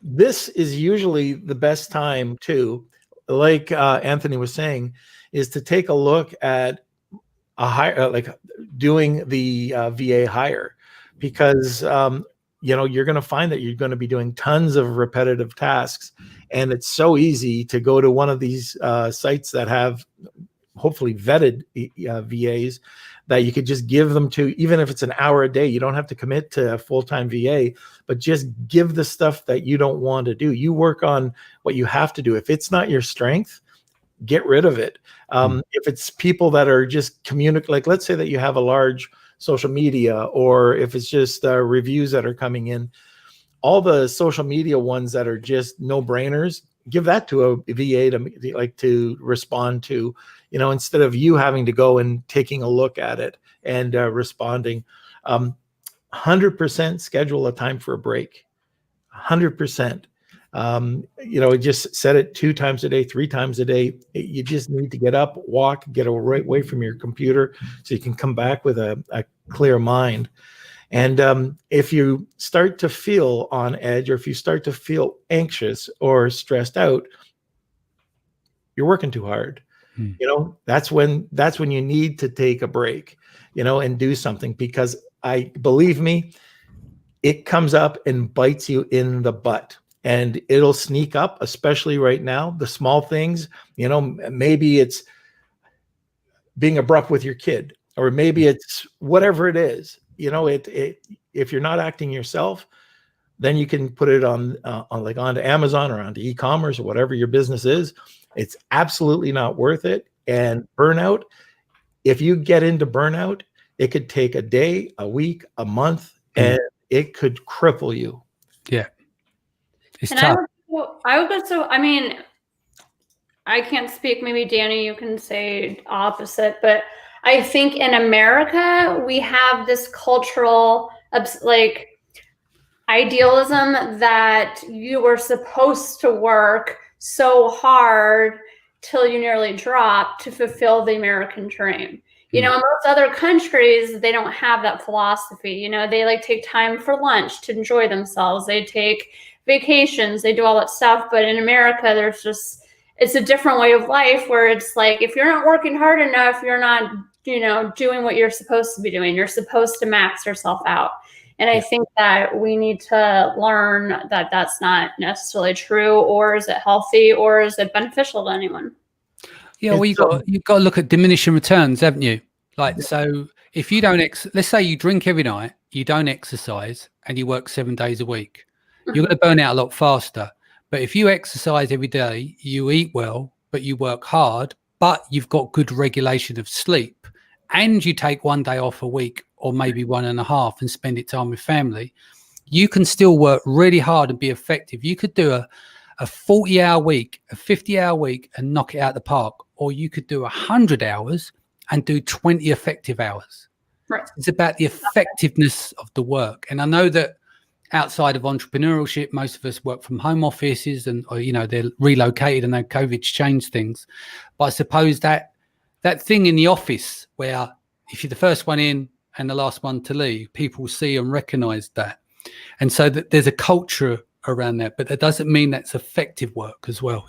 This is usually the best time too, like Anthony was saying, is to take a look at a hire, like doing the VA hire, because you're going to find that you're going to be doing tons of repetitive tasks, and it's so easy to go to one of these sites that have hopefully vetted VAs that you could just give them to, even if it's an hour a day. You don't have to commit to a full-time VA, but just give the stuff that you don't want to do. You work on what you have to do. If it's not your strength, get rid of it. If it's people that are just communicate, like let's say that you have a large social media, or if it's just reviews that are coming in, all the social media ones that are just no-brainers, give that to a VA to respond to, instead of you having to go and taking a look at it and responding. 100% schedule a time for a break. 100%. Just set it 2 times a day, 3 times a day. You just need to get up, walk, get away from your computer so you can come back with a clear mind. And if you start to feel on edge, or if you start to feel anxious or stressed out, you're working too hard. That's when you need to take a break, and do something, because believe me, it comes up and bites you in the butt. And it'll sneak up, especially right now. The small things, maybe it's being abrupt with your kid, or maybe it's whatever it is. If you're not acting yourself, then you can put it on onto Amazon or onto e-commerce or whatever your business is. It's absolutely not worth it. And burnout, if you get into burnout, it could take a day, a week, a month, and it could cripple you. Yeah. It's and tough. I would go so, I mean, I can't speak, maybe Danny, you can say opposite, but I think in America, we have this cultural, idealism that you were supposed to work so hard till you nearly drop to fulfill the American dream. In most other countries, they don't have that philosophy. They take time for lunch to enjoy themselves. They take vacations, they do all that stuff. But in America, it's a different way of life, where it's if you're not working hard enough, you're not, doing what you're supposed to be doing. You're supposed to max yourself out. And I think that we need to learn that that's not necessarily true, or is it healthy, or is it beneficial to anyone? Yeah, well, you've got to look at diminishing returns, haven't you? So if you don't, let's say you drink every night, you don't exercise, and you work 7 days a week, you're going to burn out a lot faster. But if you exercise every day, you eat well, but you work hard, but you've got good regulation of sleep, and you take 1 day off a week, or maybe 1.5, and spend it time with family, you can still work really hard and be effective. You could do a 40-hour week, a 50-hour week, and knock it out the park. Or you could do 100 hours and do 20 effective hours. Right. It's about the effectiveness of the work. And I know that outside of entrepreneurship, most of us work from home offices, and they're relocated. I know COVID's changed things. But I suppose that thing in the office where if you're the first one in and the last one to leave, people see and recognize that. And so that there's a culture around that, but that doesn't mean that's effective work as well,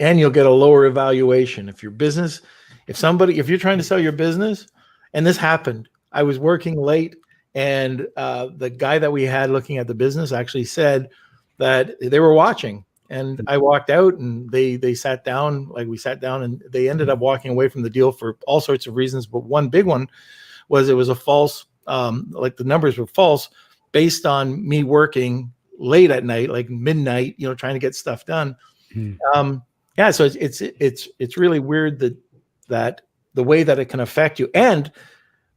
And you'll get a lower evaluation. If you're trying to sell your business, and this happened, I was working late, and the guy that we had looking at the business actually said that they were watching. And I walked out, and they sat down, we sat down, and they ended up walking away from the deal for all sorts of reasons. But one big one was it was a false, the numbers were false based on me working late at night, midnight, trying to get stuff done. So it's really weird that the way that it can affect you, and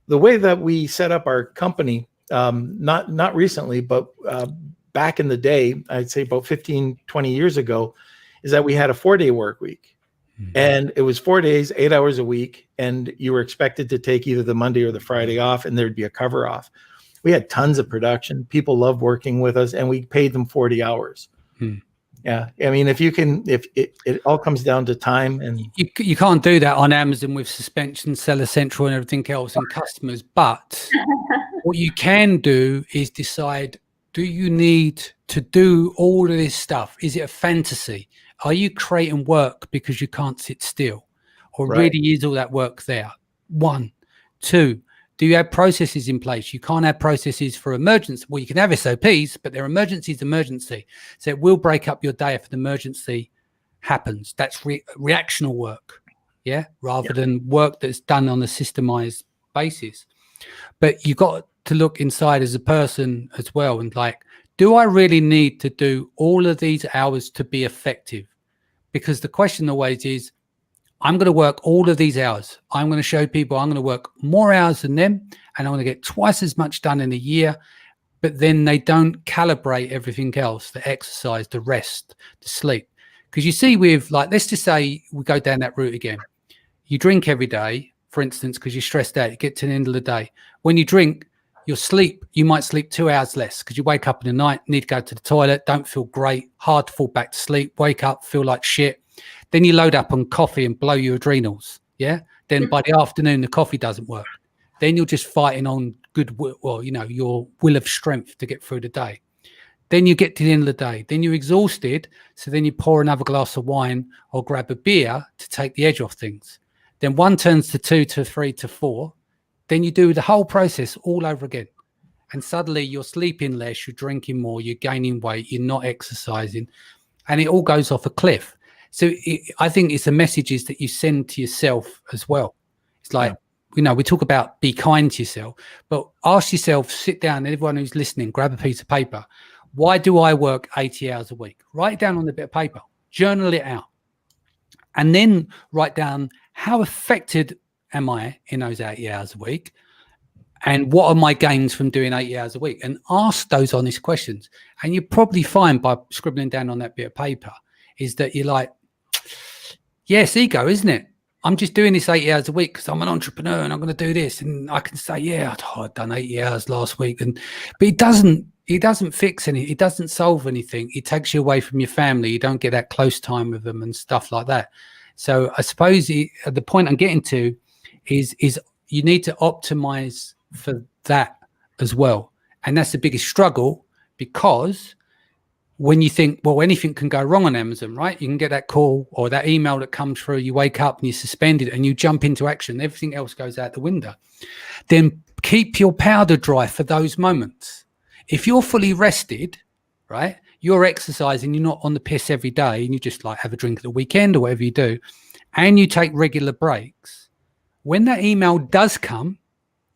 the way that we set up our company, not recently, but back in the day, I'd say about 15, 20 years ago, is that we had a 4-day work week. And it was 4 days, 8 hours a week. And you were expected to take either the Monday or the Friday off, and there'd be a cover off. We had tons of production. People loved working with us, and we paid them 40 hours. Yeah. I mean, if it all comes down to time, and you can't do that on Amazon with suspension, Seller Central, and everything else, and customers. But what you can do is decide, do you need to do all of this stuff? Is it a fantasy? Are you creating work because you can't sit still? Or Right. really is all that work there? 1. 2, do you have processes in place? You can't have processes for emergency. Well, you can have SOPs, but their emergency is emergency. So it will break up your day if an emergency happens. That's reactional work, yeah, rather than work that's done on a systemized basis. But you got to look inside as a person as well, and like, do I really need to do all of these hours to be effective? Because the question always is, I'm going to work all of these hours. I'm going to show people I'm going to work more hours than them, and I'm going to get twice as much done in a year. But then they don't calibrate everything else, the exercise, the rest, the sleep. Because you see with, like, let's just say we go down that route again. You drink every day, for instance, because you're stressed out. You get to the end of the day. When you drink, your sleep, you might sleep 2 hours less because you wake up in the night, need to go to the toilet, don't feel great, hard to fall back to sleep, wake up, feel like shit. Then you load up on coffee and blow your adrenals. Yeah. Then by the afternoon, the coffee doesn't work. Then you're just fighting on your will of strength to get through the day. Then you get to the end of the day. Then you're exhausted. So then you pour another glass of wine or grab a beer to take the edge off things. Then 1 turns to 2 to 3 to 4. Then you do the whole process all over again. And suddenly you're sleeping less, you're drinking more, you're gaining weight, you're not exercising. And it all goes off a cliff. So I think it's the messages that you send to yourself as well. It's like, we talk about be kind to yourself, but ask yourself, sit down, and everyone who's listening, grab a piece of paper. Why do I work 80 hours a week? Write it down on a bit of paper, journal it out, and then write down how affected am I in those 80 hours a week, and what are my gains from doing 80 hours a week? And ask those honest questions. And you probably find by scribbling down on that bit of paper is that you're like, yes, ego, isn't it? I'm just doing this 80 hours a week because I'm an entrepreneur and I'm going to do this. And I can say, yeah, I've done 80 hours last week. But it doesn't fix anything. It doesn't solve anything. It takes you away from your family. You don't get that close time with them and stuff like that. So I suppose the point I'm getting to is you need to optimize for that as well. And that's the biggest struggle, because when you think, well, anything can go wrong on Amazon, right? You can get that call or that email that comes through, you wake up and you're suspended and you jump into action. Everything else goes out the window. Then keep your powder dry for those moments. If you're fully rested, right, you're exercising, you're not on the piss every day, and you just like have a drink at the weekend or whatever you do, and you take regular breaks, when that email does come,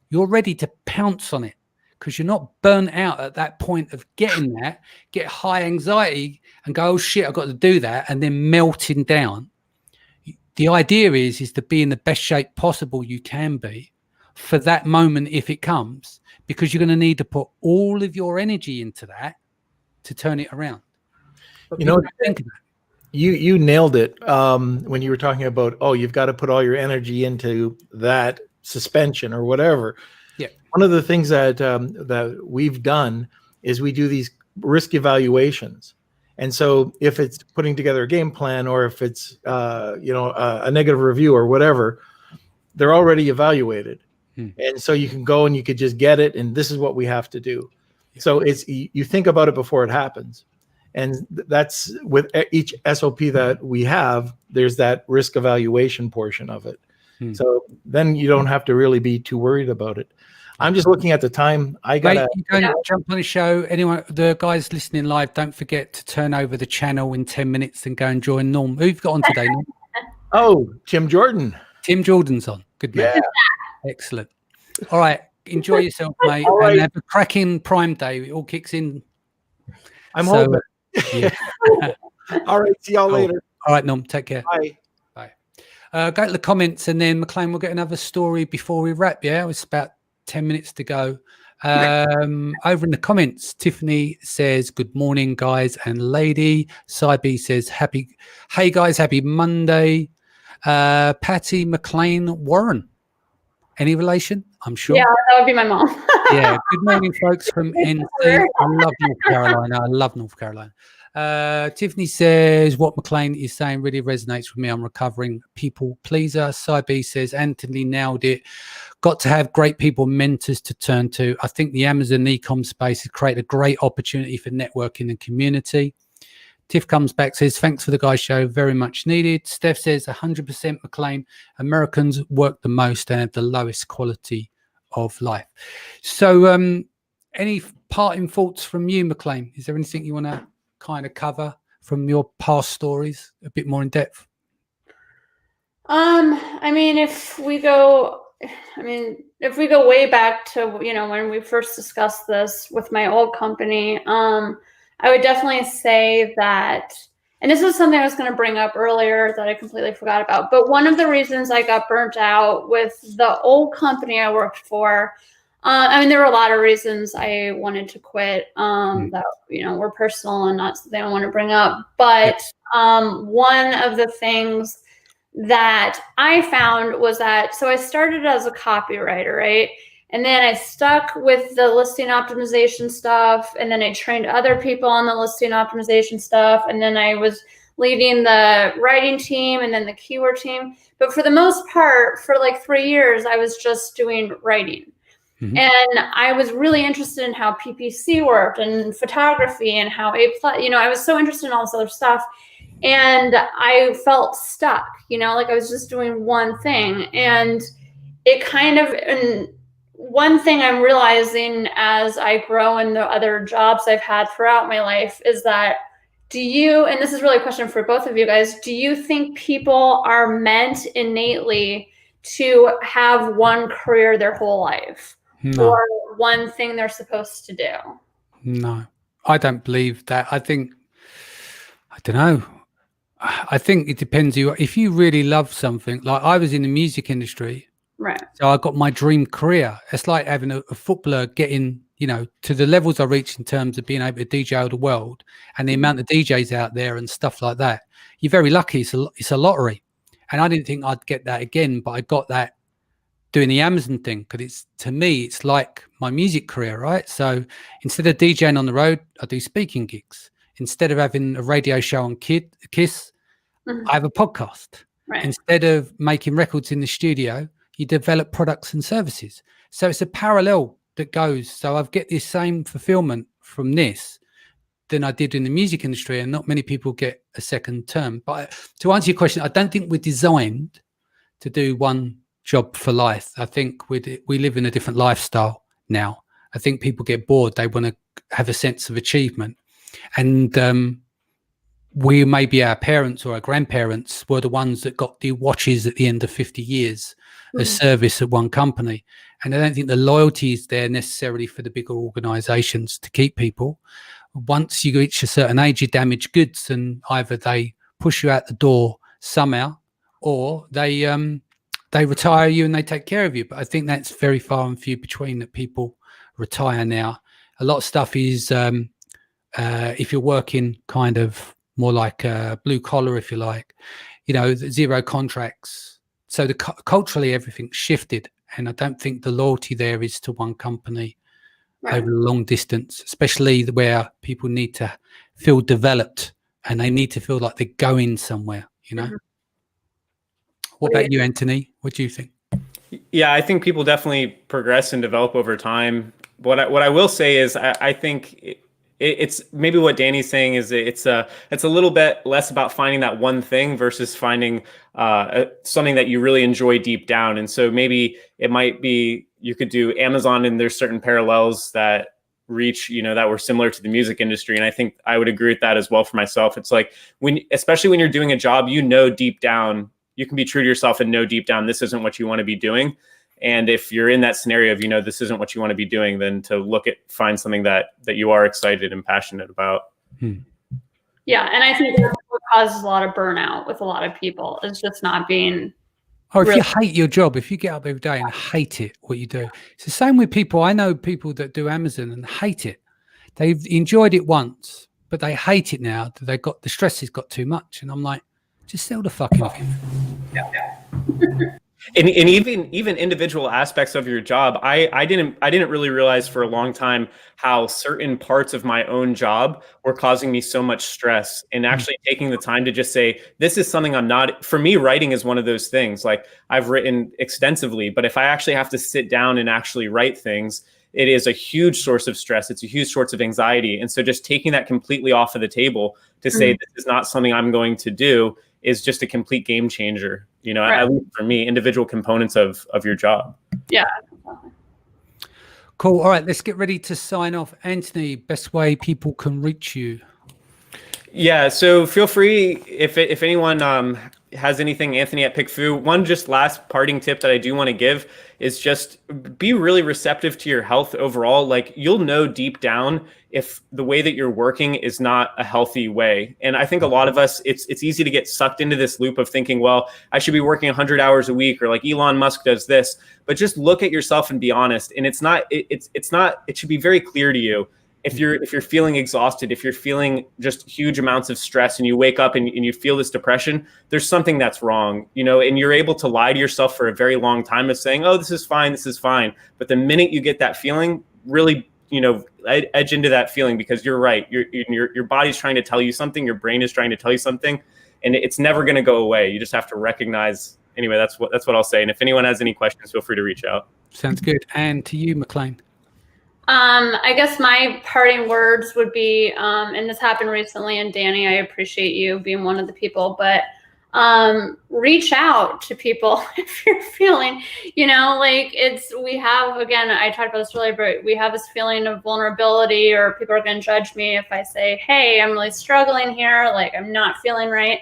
you're ready to pounce on it. Because you're not burnt out at that point of getting that, get high anxiety and go, oh shit, I've got to do that, and then melting down. The idea is to be in the best shape possible you can be for that moment if it comes, because you're going to need to put all of your energy into that to turn it around. But you nailed it when you were talking about, you've got to put all your energy into that suspension or whatever. Yeah. One of the things that we've done is we do these risk evaluations. And so if it's putting together a game plan, or if it's a negative review or whatever, they're already evaluated. And so you can go and you could just get it, and this is what we have to do. Yeah. So you think about it before it happens. And that's with each SOP that we have, there's that risk evaluation portion of it. So then you don't have to really be too worried about it. I'm just looking at the time. I gotta jump on the show. Anyone, the guys listening live, don't forget to turn over the channel in 10 minutes and go and join Norm. Who you've got on today, Norm? Oh, Tim Jordan. Tim Jordan's on. Good man. Yeah. Excellent. All right. Enjoy yourself, mate. All right. And have a cracking Prime Day. It all kicks in. I'm hoping. Yeah. All right. See y'all later. All right, Norm. Take care. Bye. Go to the comments, and then McClain will get another story before we wrap. Yeah, it's about 10 minutes to go. Over in the comments, Tiffany says, good morning, guys and lady. Saibi says, hey guys, happy Monday. Patty McClain Warren. Any relation? I'm sure. Yeah, that would be my mom. Yeah. Good morning, folks from NC. I love North Carolina. Tiffany says, what McClain is saying really resonates with me. I'm recovering people pleaser. Cy says, Anthony nailed it. Got to have great people, mentors to turn to. I think the Amazon e-com space has created a great opportunity for networking and community. Tiff comes back, says, thanks for the guys show. Very much needed. Steph says, 100% McClain. Americans work the most and have the lowest quality of life. So any parting thoughts from you, McClain? Is there anything you want to kind of cover from your past stories a bit more in depth? I mean, if we go way back to, you know, when we first discussed this with my old company, I would definitely say that, and this is something I was going to bring up earlier that I completely forgot about, but one of the reasons I got burnt out with the old company I worked for, I mean, there were a lot of reasons I wanted to quit that, you know, were personal and not something I want to bring up. But one of the things that I found was that, so I started as a copywriter, right? And then I stuck with the listing optimization stuff. And then I trained other people on the listing optimization stuff. And then I was leading the writing team and then the keyword team. But for the most part, for like 3 years, I was just doing writing. Mm-hmm. And I was really interested in how PPC worked and photography and how you know, I was so interested in all this other stuff. And I felt stuck, you know, like I was just doing one thing. And it kind of, and one thing I'm realizing as I grow in the other jobs I've had throughout my life is that, and this is really a question for both of you guys, do you think people are meant innately to have one career their whole life? No. Or one thing they're supposed to do? No, I don't believe that. I don't know. I think it depends. If you really love something, like I was in the music industry, right? So I got my dream career. It's like having a footballer getting, you know, to the levels I reached in terms of being able to DJ all the world and the amount of DJs out there and stuff like that. You're very lucky. It's a lottery, and I didn't think I'd get that again, but I got that doing the Amazon thing, because to me it's like my music career, right? So instead of DJing on the road, I do speaking gigs. Instead of having a radio show on Kiss, mm-hmm. I have a podcast. Right. Instead of making records in the studio, you develop products and services. So it's a parallel that goes. So I get the same fulfillment from this than I did in the music industry, and not many people get a second term. But to answer your question, I don't think we're designed to do one job for life. I think we live in a different lifestyle now. I think people get bored. They want to have a sense of achievement. And we, maybe our parents or our grandparents were the ones that got the watches at the end of 50 years of service at one company. And I don't think the loyalty is there necessarily for the bigger organizations to keep people. Once you reach a certain age, you damage goods, and either they push you out the door somehow, or they retire you and they take care of you. But I think that's very far and few between that people retire now. A lot of stuff is if you're working kind of more like blue collar, if you like, you know, zero contracts. So culturally everything shifted, and I don't think the loyalty there is to one company over a long distance, especially where people need to feel developed and they need to feel like they're going somewhere, you know. Mm-hmm. What about you, Anthony? What do you think? Yeah, I think people definitely progress and develop over time. What I will say is I think it's maybe what Danny's saying is it's a little bit less about finding that one thing versus finding something that you really enjoy deep down. And so maybe it might be you could do Amazon, and there's certain parallels that reach, you know, that were similar to the music industry. And I think I would agree with that as well for myself. It's like especially when you're doing a job, you know, deep down, you can be true to yourself and know deep down, this isn't what you want to be doing. And if you're in that scenario of, you know, this isn't what you want to be doing, then to find something that you are excited and passionate about. Yeah. And I think that's what causes a lot of burnout with a lot of people, is just not being. Or if you hate your job, if you get up every day and hate it, what you do. It's the same with people. I know people that do Amazon and hate it. They've enjoyed it once, but they hate it now. The stress has got too much. And I'm like, just sell the fucking thing. Yeah. And even individual aspects of your job, I didn't really realize for a long time how certain parts of my own job were causing me so much stress. And actually taking the time to just say, this is something I'm not. For me, writing is one of those things. Like, I've written extensively, but if I actually have to sit down and actually write things, it is a huge source of stress. It's a huge source of anxiety. And so just taking that completely off of the table to say, this is not something I'm going to do, is just a complete game changer. You know, Right. at least for me, individual components of your job. Yeah. Cool. All right, let's get ready to sign off. Anthony, best way people can reach you. Yeah, so feel free if anyone has anything, Anthony at PickFu. One just last parting tip that I do want to give is just be really receptive to your health overall. Like, you'll know deep down if the way that you're working is not a healthy way. And I think a lot of us, it's easy to get sucked into this loop of thinking, well, I should be working 100 hours a week, or like Elon Musk does this. But just look at yourself and be honest. And it should be very clear to you. If you're feeling exhausted, if you're feeling just huge amounts of stress, and you wake up and you feel this depression, there's something that's wrong, you know, and you're able to lie to yourself for a very long time of saying, oh, this is fine. But the minute you get that feeling, really, you know, edge into that feeling, because you're right. Your body's trying to tell you something. Your brain is trying to tell you something, and it's never going to go away. You just have to recognize. Anyway, that's what I'll say. And if anyone has any questions, feel free to reach out. Sounds good. And to you, McClain. I guess my parting words would be, and this happened recently, and Danny, I appreciate you being one of the people, but reach out to people if you're feeling, you know, like we have, again, I talked about this earlier, but we have this feeling of vulnerability, or people are going to judge me if I say, hey, I'm really struggling here, like I'm not feeling right.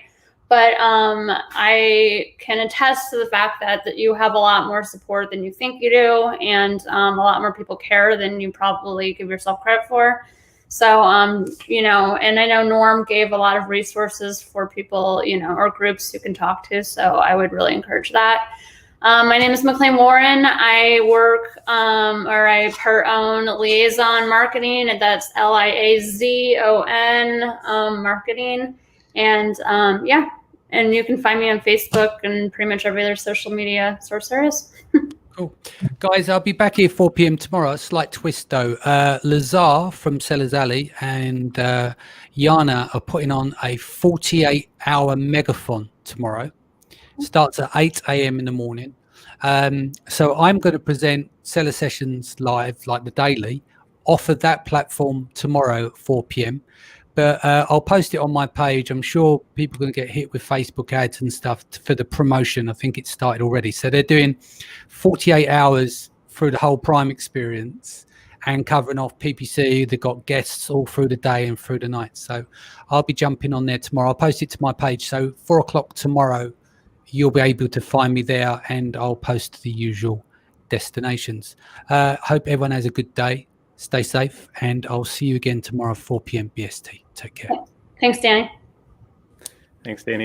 But I can attest to the fact that you have a lot more support than you think you do, and a lot more people care than you probably give yourself credit for. So, you know, and I know Norm gave a lot of resources for people, you know, or groups you can talk to. So I would really encourage that. My name is McClain Warren. I work, or I own Liaison Marketing, and that's LIAZON marketing. And yeah. And you can find me on Facebook and pretty much every other social media source there is. Cool. Guys, I'll be back here 4 p.m. tomorrow. A slight twist, though. Lazar from Sellers Alley and Yana are putting on a 48-hour megathon tomorrow. Starts at 8 a.m. in the morning. So I'm going to present Seller Sessions live, like the daily, off of that platform tomorrow at 4 p.m. But I'll post it on my page. I'm sure people are going to get hit with Facebook ads and stuff for the promotion. I think it's started already. So they're doing 48 hours through the whole Prime experience and covering off PPC. They've got guests all through the day and through the night. So I'll be jumping on there tomorrow. I'll post it to my page. So 4 o'clock tomorrow, you'll be able to find me there, and I'll post the usual destinations. Hope everyone has a good day. Stay safe, and I'll see you again tomorrow, 4 p.m. BST. Take care. Thanks, Danny. Thanks, Danny.